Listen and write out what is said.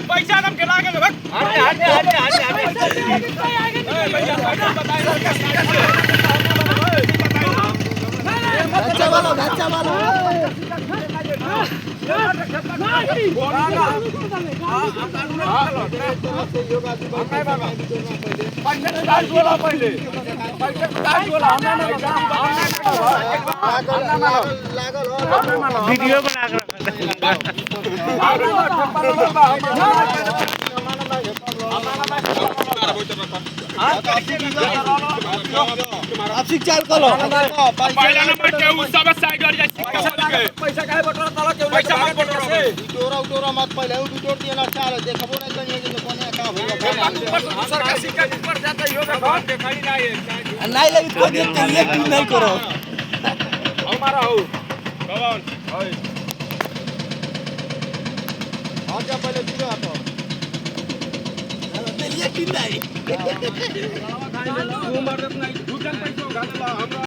पैसा कम खिला के वीडियो बना कर चाल कलो पहिला नंबर के उ सब साइड और पैसा काहे बटोरा तला के पैसा मत बटोरा से उटोरा मत पहले उटोर दिए ना चाल देखबो नहीं कहीं कि कोने का होगा दूसरा का सिक्का ऊपर जाता ही होगा घर दिखाई ना है नहीं लगी तो देख के एक दिन नहीं करो हमारा हो कौन ओए आ जा पहले तू आ तो ये दिन नहीं तू मर नहीं दू जन पैसा घाला हमरा